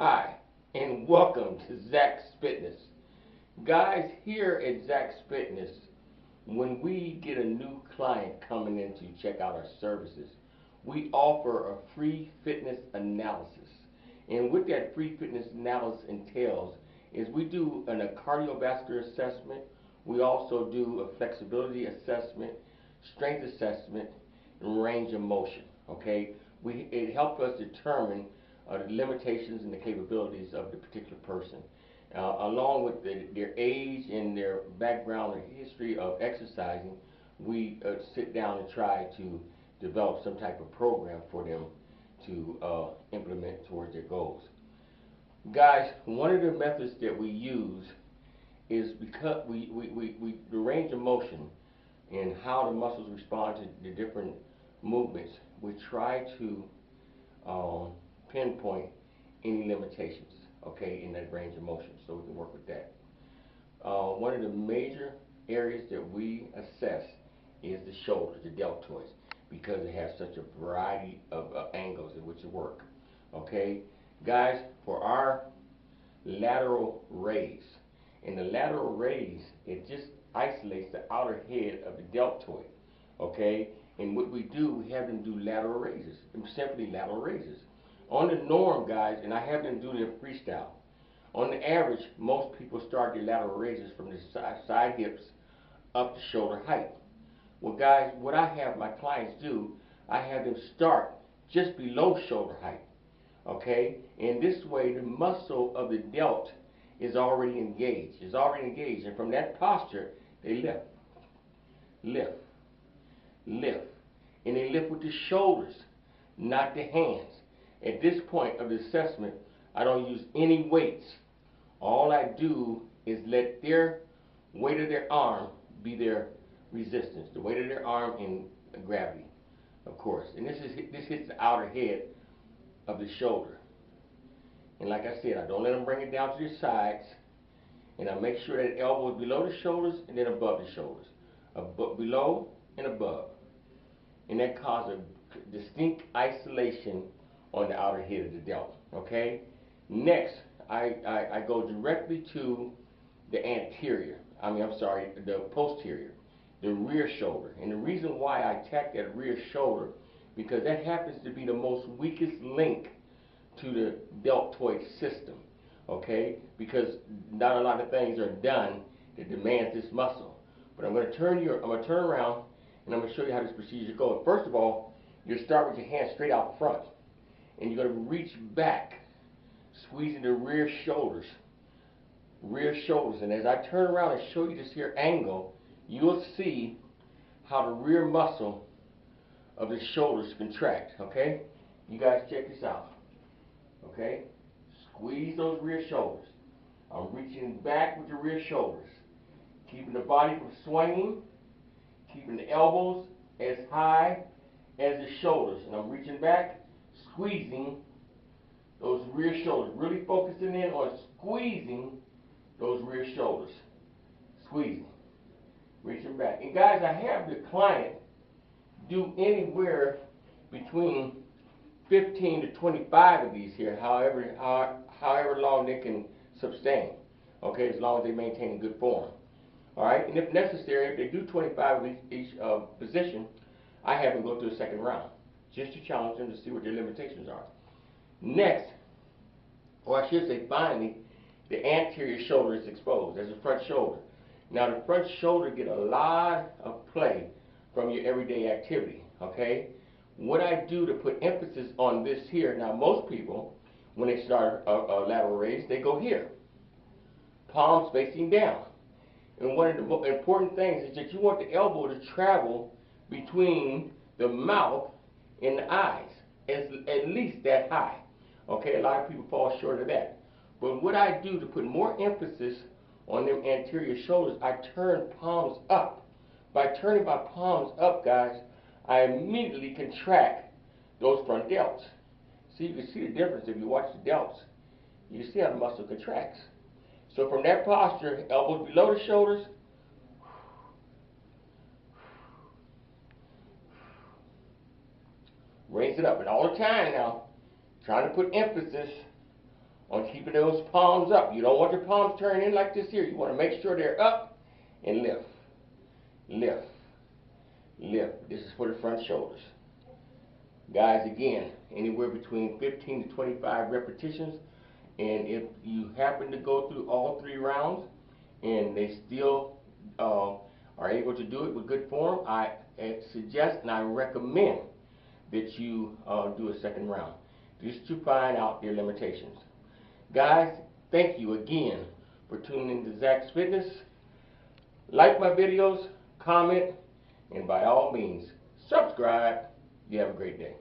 Hi, and welcome to Zach's Fitness. Guys, here at Zach's Fitness, when we get a new client coming in to check out our services, we offer a free fitness analysis. And what that free fitness analysis entails is we do a cardiovascular assessment, we also do a flexibility assessment, strength assessment, and range of motion. Okay, it helps us determine the limitations and the capabilities of the particular person, along with their age and their background or history of exercising. We sit down and try to develop some type of program for them to implement towards their goals. Guys, one of the methods that we use is because the range of motion and how the muscles respond to the different movements. We try to pinpoint any limitations, okay, in that range of motion, so we can work with that. One of the major areas that we assess is the shoulders, the deltoids, because it has such a variety of angles in which it work. Okay, guys, for our lateral raise, in the lateral raise, it just isolates the outer head of the deltoid. Okay, and what we do, we have them do lateral raises, simply lateral raises. On the norm, guys, and I have them do their freestyle. On the average, most people start their lateral raises from the side hips up to shoulder height. Well, guys, what I have my clients do, I have them start just below shoulder height. Okay, and this way the muscle of the delt is already engaged. And from that posture, they lift, lift, lift, and they lift with the shoulders, not the hands. At this point of the assessment, I don't use any weights. All I do is let their weight of their arm be their resistance, the weight of their arm and gravity, of course. And this hits the outer head of the shoulder. And like I said, I don't let them bring it down to their sides, and I make sure that elbow is below the shoulders and then above the shoulders, below and above. And that causes a distinct isolation on the outer head of the delt. Okay. Next, I go directly to the anterior. The posterior, the rear shoulder. And the reason why I attack that rear shoulder, because that happens to be the most weakest link to the deltoid system. Okay, because not a lot of things are done that demands this muscle. But I'm going to turn around and I'm going to show you how this procedure goes. First of all, you start with your hands straight out front, and you're going to reach back, squeezing the rear shoulders. And as I turn around and show you this here angle, you'll see how the rear muscle of the shoulders contract. Okay, you guys check this out. Okay, squeeze those rear shoulders. I'm reaching back with the rear shoulders, keeping the body from swinging, keeping the elbows as high as the shoulders, and I'm reaching back, squeezing those rear shoulders, really focusing in on squeezing those rear shoulders, squeezing, reaching back. And guys, I have the client do anywhere between 15 to 25 of these here, however long they can sustain. Okay, as long as they maintain good form. All right, and if necessary, if they do 25 of each position, I have them go through a second round, just to challenge them to see what their limitations are. Next, or I should say finally, the anterior shoulder is exposed. There's a front shoulder. Now the front shoulder get a lot of play from your everyday activity, okay? What I do to put emphasis on this here, now most people, when they start a lateral raise, they go here, palms facing down. And one of the most important things is that you want the elbow to travel between the mouth and the eyes, at least that high. Okay, a lot of people fall short of that. But what I do to put more emphasis on them anterior shoulders, I turn palms up. By turning my palms up, guys, I immediately contract those front delts. So you can see the difference if you watch the delts. You can see how the muscle contracts. So from that posture, elbows below the shoulders, raise it up. And all the time now, trying to put emphasis on keeping those palms up. You don't want your palms turning in like this here. You want to make sure they're up and lift. Lift. Lift. This is for the front shoulders. Guys, again, anywhere between 15 to 25 repetitions. And if you happen to go through all 3 rounds and they still are able to do it with good form, I suggest and I recommend that you do a second round just to find out their limitations. Guys, thank you again for tuning in to Zach's Fitness. Like my videos, comment, and by all means, subscribe. You have a great day.